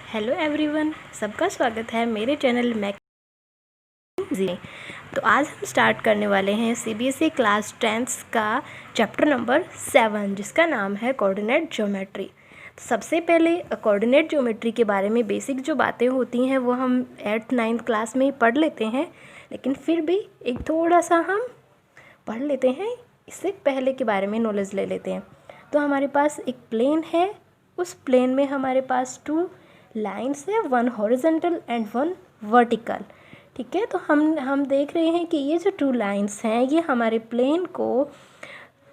Hello everyone, सबका स्वागत है मेरे चैनल मैक जी। तो आज हम स्टार्ट करने वाले हैं सीबीएसई क्लास 10th का चैप्टर नंबर 7 जिसका नाम है कोऑर्डिनेट ज्योमेट्री। तो सबसे पहले कोऑर्डिनेट ज्योमेट्री के बारे में बेसिक जो बातें होती हैं वो हम 8th 9th क्लास में ही पढ़ लेते हैं, लेकिन फिर भी एक थोड़ा सा हम पढ़ लेते हैं, इससे पहले के बारे में नॉलेज ले लेते हैं। तो हमारे पास एक प्लेन है, उस प्लेन में हमारे पास 2 लाइन्स है, 1 हॉरिजॉन्टल एंड 1 वर्टिकल। ठीक है, तो हम देख रहे हैं कि ये जो 2 लाइन्स हैं ये हमारे प्लेन को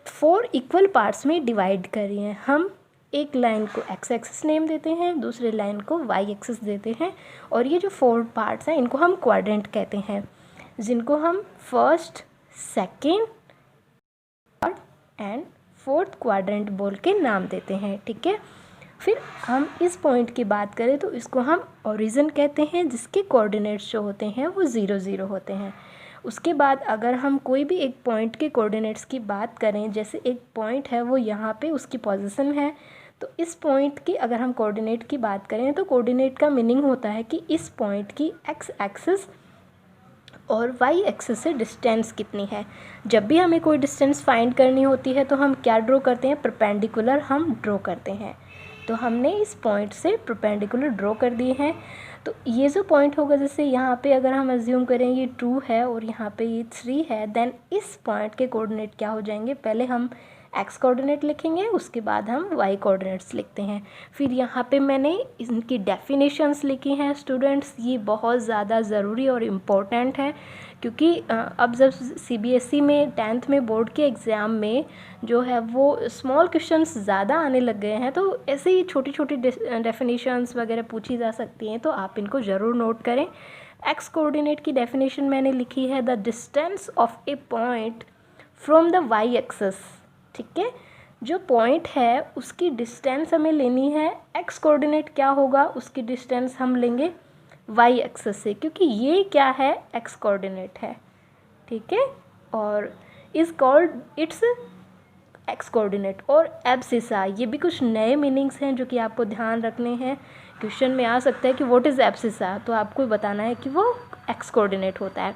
4 इक्वल पार्ट्स में डिवाइड कर रही हैं। हम एक लाइन को एक्स एक्सिस नेम देते हैं, दूसरे लाइन को वाई एक्सिस देते हैं, और ये जो 4 पार्ट्स हैं इनको हम क्वाड्रेंट कहते हैं, जिनको हम first, second, third and fourth quadrant बोल के नाम देते हैं। ठीक है, फिर हम इस पॉइंट की बात करें तो इसको हम ओरिजिन कहते हैं, जिसके कोऑर्डिनेट्स जो होते हैं वो 0 0 होते हैं। उसके बाद अगर हम कोई भी एक पॉइंट के कोऑर्डिनेट्स की बात करें, जैसे एक पॉइंट है वो यहाँ पे उसकी पोजीशन है, तो इस पॉइंट की अगर हम कोऑर्डिनेट की बात करें तो कोऑर्डिनेट का मीनिंग होता है कि इस पॉइंट की एक्स एक्सिस और वाई एक्सिस से डिस्टेंस कितनी है। जब भी हमें कोई डिस्टेंस फाइंड करनी होती है तो हम क्या ड्रॉ करते हैं, परपेंडिकुलर हम ड्रॉ करते हैं। तो हमने इस पॉइंट से परपेंडिकुलर ड्रॉ कर दिए हैं। तो ये जो पॉइंट होगा, जैसे यहाँ पे अगर हम अज्यूम करें ये 2 है और यहाँ पे ये 3 है, देन इस पॉइंट के कोऑर्डिनेट क्या हो जाएंगे, पहले हम एक्स कोऑर्डिनेट लिखेंगे, उसके बाद हम वाई कोऑर्डिनेट्स लिखते हैं। फिर यहाँ पे मैंने इनकी डेफिनेशंस लिखी हैं स्टूडेंट्स, ये बहुत ज़्यादा ज़रूरी और इम्पोर्टेंट है, क्योंकि अब जब सीबीएसई में 10th में बोर्ड के एग्ज़ाम में जो है वो स्मॉल क्वेश्चंस ज़्यादा आने लग गए हैं, तो ऐसे ही छोटी छोटी डेफिनेशंस वगैरह पूछी जा सकती हैं, तो आप इनको ज़रूर नोट करें। एक्स कोऑर्डिनेट की डेफिनेशन मैंने लिखी है, the distance of a point from the y axis. ठीक है, जो पॉइंट है उसकी डिस्टेंस हमें लेनी है, एक्स कोऑर्डिनेट क्या होगा, उसकी डिस्टेंस हम लेंगे वाई एक्सिस से, क्योंकि ये क्या है, एक्स कोऑर्डिनेट है। ठीक है, और is called its x coordinate और एब्सिसा। ये भी कुछ नए मीनिंग्स हैं जो कि आपको ध्यान रखने हैं। क्वेश्चन में आ सकता है कि व्हाट इज़ एब्सिसा, तो आपको बताना है कि वो एक्स कोऑर्डिनेट होता है।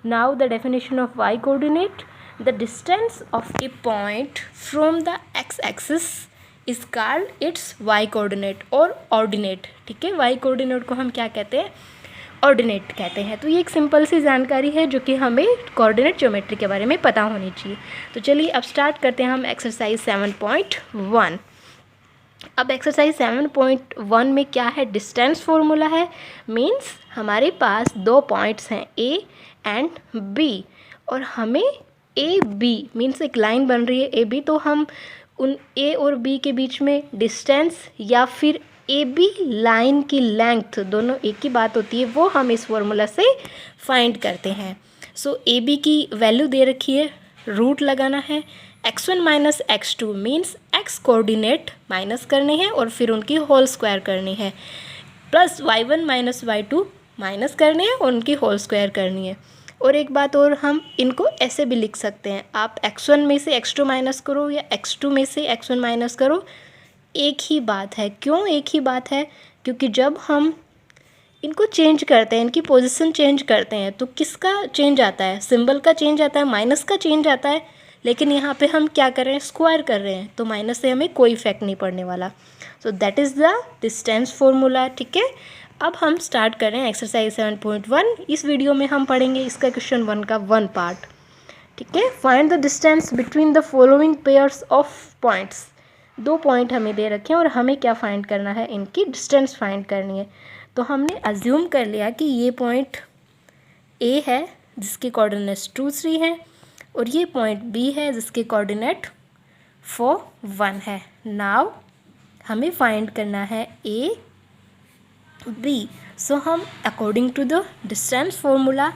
Now the definition of y coordinate, the distance of a point from the x-axis is called its y coordinate और ordinate। ठीक है, y coordinate को हम क्या कहते हैं, ऑर्डिनेट कहते हैं। तो ये एक सिंपल सी जानकारी है जो कि हमें कोऑर्डिनेट ज्योमेट्री के बारे में पता होनी चाहिए। तो चलिए अब स्टार्ट करते हैं हम एक्सरसाइज 7.1। अब एक्सरसाइज 7.1 में क्या है, डिस्टेंस फॉर्मूला है। मीन्स हमारे पास 2 पॉइंट्स हैं A एंड B, और हमें ए बी मीन्स एक लाइन बन रही है ए बी, तो हम उन ए और बी के बीच में डिस्टेंस या फिर ए बी लाइन की लेंथ, दोनों एक ही बात होती है, वो हम इस फॉर्मूला से फाइंड करते हैं। सो ए बी की वैल्यू दे रखी है, रूट लगाना है, x1 minus x2 means x coordinate minus करने हैं और फिर उनकी होल स्क्वायर करनी है, plus y1 minus y2 minus करने हैं और उनकी होल स्क्वायर करनी है। और एक बात और, हम इनको ऐसे भी लिख सकते हैं, आप x1 में से x2 माइनस करो या x2 में से x1 माइनस करो, एक ही बात है। क्यों एक ही बात है, क्योंकि जब हम इनको चेंज करते हैं, इनकी पोजीशन चेंज करते हैं, तो किसका चेंज आता है, सिंबल का चेंज आता है, माइनस का चेंज आता है। लेकिन यहाँ पे हम क्या कर रहे हैं, स्क्वायर कर रहे हैं, तो माइनस से हमें कोई इफेक्ट नहीं पड़ने वाला। So that is the distance formula. ठीक है, अब हम स्टार्ट कर रहे हैं एक्सरसाइज 7.1। इस वीडियो में हम पढ़ेंगे इसका क्वेश्चन 1 का 1 पार्ट। ठीक है, find the distance between the following pairs of points. 2 point हमें दे रखे हैं और हमें क्या फाइंड करना है, इनकी डिस्टेंस फाइंड करनी है। तो हमने अज्यूम कर लिया कि ये पॉइंट ए है जिसके कोऑर्डिनेट्स 2 3 हैं, और ये पॉइंट बी है जिसके कोऑर्डिनेट 4 1 है। नाउ हमें फाइंड करना है ए बी। सो हम according to the distance formula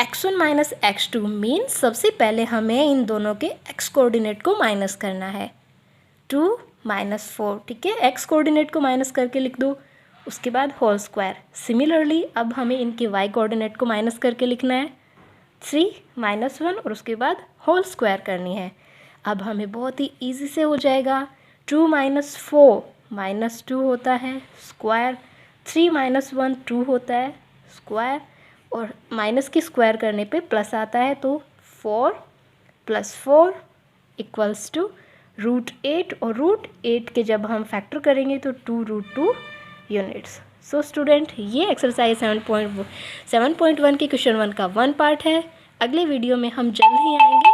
x1 minus x2 means सबसे पहले हमें इन दोनों के x कोऑर्डिनेट को माइनस करना है, 2 माइनस 4। ठीक है, x कोऑर्डिनेट को माइनस करके लिख दो, उसके बाद होल स्क्वायर। सिमिलरली अब हमें इनके y कोऑर्डिनेट को माइनस करके लिखना है, 3 माइनस 1, और उसके बाद होल स्क्वायर करनी है। अब हमें बहुत ही ईजी से हो जाएगा, 2 माइनस 4 माइनस 2 होता है, स्क्वायर 3 माइनस 1 2 होता है स्क्वायर, और माइनस की स्क्वायर करने पे प्लस आता है, तो 4 + 4 = √8, और √8 के जब हम फैक्टर करेंगे तो 2√2 यूनिट्स। सो स्टूडेंट, ये एक्सरसाइज 7.1 की क्वेश्चन 1 का 1 पार्ट है। अगले वीडियो में हम जल्द ही आएंगे।